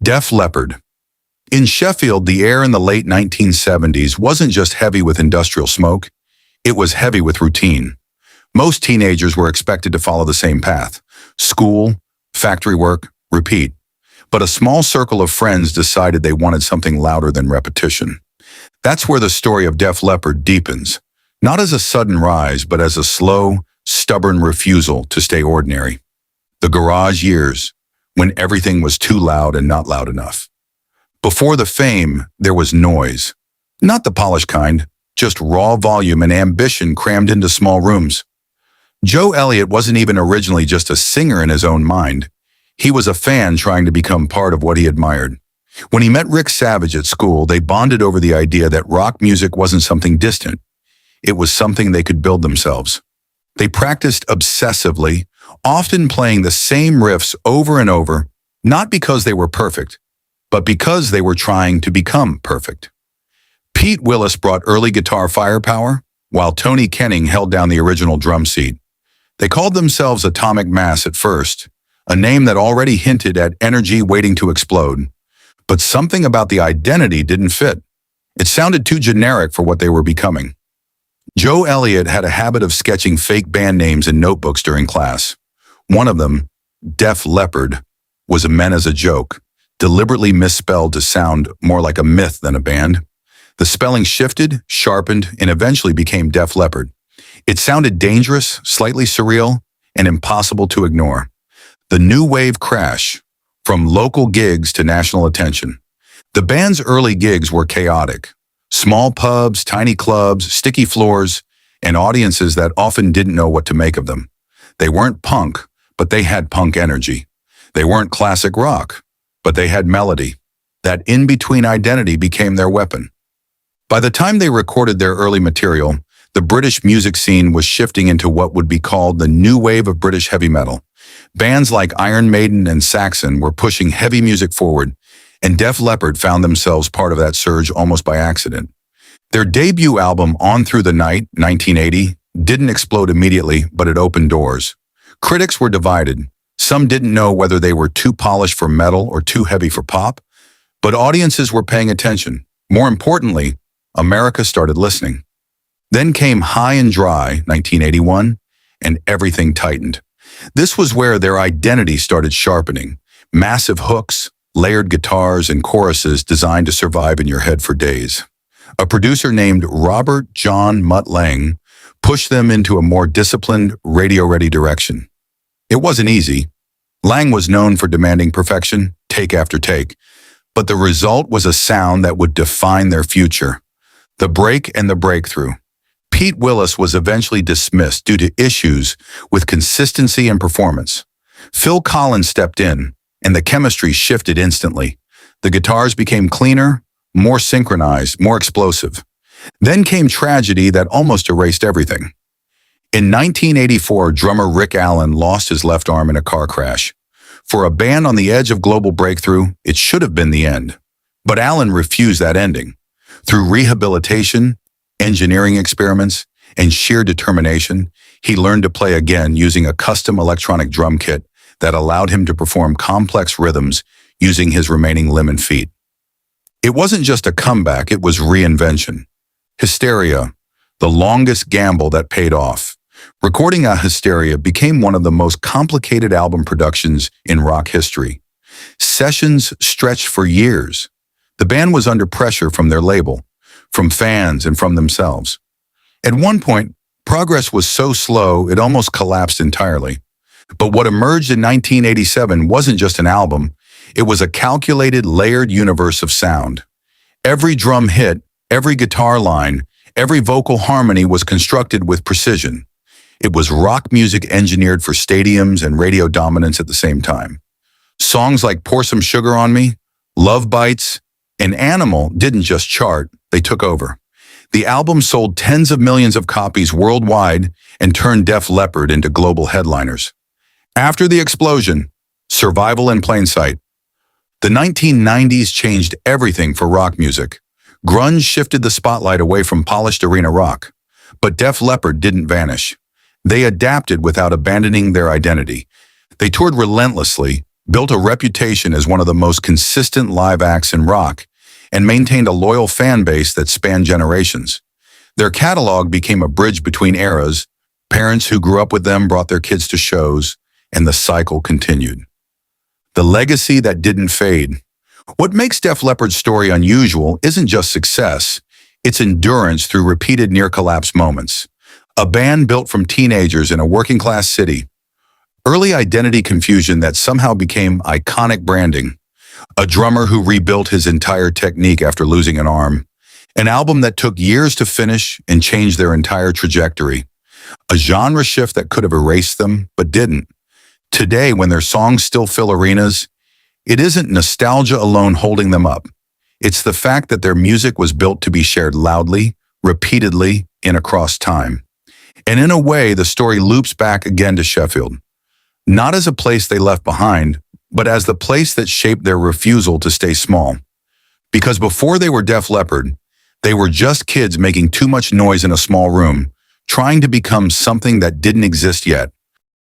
Def Leppard. In Sheffield, the air in the late 1970s wasn't just heavy with industrial smoke, it was heavy with routine. Most teenagers were expected to follow the same path: school, factory work, repeat. But a small circle of friends decided they wanted something louder than repetition. That's where the story of Def Leppard deepens, not as a sudden rise, but as a slow, stubborn refusal to stay ordinary. The garage years, when everything was too loud and not loud enough. Before the fame, there was noise. Not the polished kind, just raw volume and ambition crammed into small rooms. Joe Elliott wasn't even originally just a singer in his own mind. He was a fan trying to become part of what he admired. When he met Rick Savage at school, they bonded over the idea that rock music wasn't something distant. It was something they could build themselves. They practiced obsessively, often playing the same riffs over and over, not because they were perfect, but because they were trying to become perfect. Pete Willis brought early guitar firepower, while Tony Kenning held down the original drum seat. They called themselves Atomic Mass at first, a name that already hinted at energy waiting to explode. But something about the identity didn't fit. It sounded too generic for what they were becoming. Joe Elliott had a habit of sketching fake band names in notebooks during class. One of them, Def Leppard, was meant as a joke, deliberately misspelled to sound more like a myth than a band. The spelling shifted, sharpened, and eventually became Def Leppard. It sounded dangerous, slightly surreal, and impossible to ignore. The new wave crash, from local gigs to national attention. The band's early gigs were chaotic. Small pubs, tiny clubs, sticky floors, and audiences that often didn't know what to make of them. They weren't punk, but they had punk energy. They weren't classic rock, but they had melody. That in-between identity became their weapon. By the time they recorded their early material, the British music scene was shifting into what would be called the new wave of British heavy metal. Bands like Iron Maiden and Saxon were pushing heavy music forward, and Def Leppard found themselves part of that surge almost by accident. Their debut album, On Through the Night, 1980, didn't explode immediately, but it opened doors. Critics were divided. Some didn't know whether they were too polished for metal or too heavy for pop, but audiences were paying attention. More importantly, America started listening. Then came High and Dry, 1981, and everything tightened. This was where their identity started sharpening. Massive hooks, layered guitars, and choruses designed to survive in your head for days. A producer named Robert John Mutt Lange pushed them into a more disciplined, radio-ready direction. It wasn't easy. Lange was known for demanding perfection, take after take, but the result was a sound that would define their future. The break and the breakthrough. Pete Willis was eventually dismissed due to issues with consistency and performance. Phil Collins stepped in, and the chemistry shifted instantly. The guitars became cleaner, more synchronized, more explosive. Then came tragedy that almost erased everything. In 1984, drummer Rick Allen lost his left arm in a car crash. For a band on the edge of global breakthrough, it should have been the end. But Allen refused that ending. Through rehabilitation, engineering experiments, and sheer determination, he learned to play again using a custom electronic drum kit that allowed him to perform complex rhythms using his remaining limb and feet. It wasn't just a comeback, it was reinvention. Hysteria, the longest gamble that paid off. Recording a Hysteria became one of the most complicated album productions in rock history. Sessions stretched for years. The band was under pressure from their label, from fans, and from themselves. At one point, progress was so slow it almost collapsed entirely. But what emerged in 1987 wasn't just an album, it was a calculated, layered universe of sound. Every drum hit, every guitar line, every vocal harmony was constructed with precision. It was rock music engineered for stadiums and radio dominance at the same time. Songs like Pour Some Sugar on Me, Love Bites, and Animal didn't just chart, they took over. The album sold tens of millions of copies worldwide and turned Def Leppard into global headliners. After the explosion, survival in plain sight. The 1990s changed everything for rock music. Grunge shifted the spotlight away from polished arena rock. But Def Leppard didn't vanish. They adapted without abandoning their identity. They toured relentlessly, built a reputation as one of the most consistent live acts in rock, and maintained a loyal fan base that spanned generations. Their catalog became a bridge between eras. Parents who grew up with them brought their kids to shows, and the cycle continued. The legacy that didn't fade. What makes Def Leppard's story unusual isn't just success, it's endurance through repeated near-collapse moments. A band built from teenagers in a working-class city. Early identity confusion that somehow became iconic branding. A drummer who rebuilt his entire technique after losing an arm. An album that took years to finish and changed their entire trajectory. A genre shift that could have erased them, but didn't. Today, when their songs still fill arenas, it isn't nostalgia alone holding them up. It's the fact that their music was built to be shared loudly, repeatedly, and across time. And in a way, the story loops back again to Sheffield. Not as a place they left behind, but as the place that shaped their refusal to stay small. Because before they were Def Leppard, they were just kids making too much noise in a small room, trying to become something that didn't exist yet.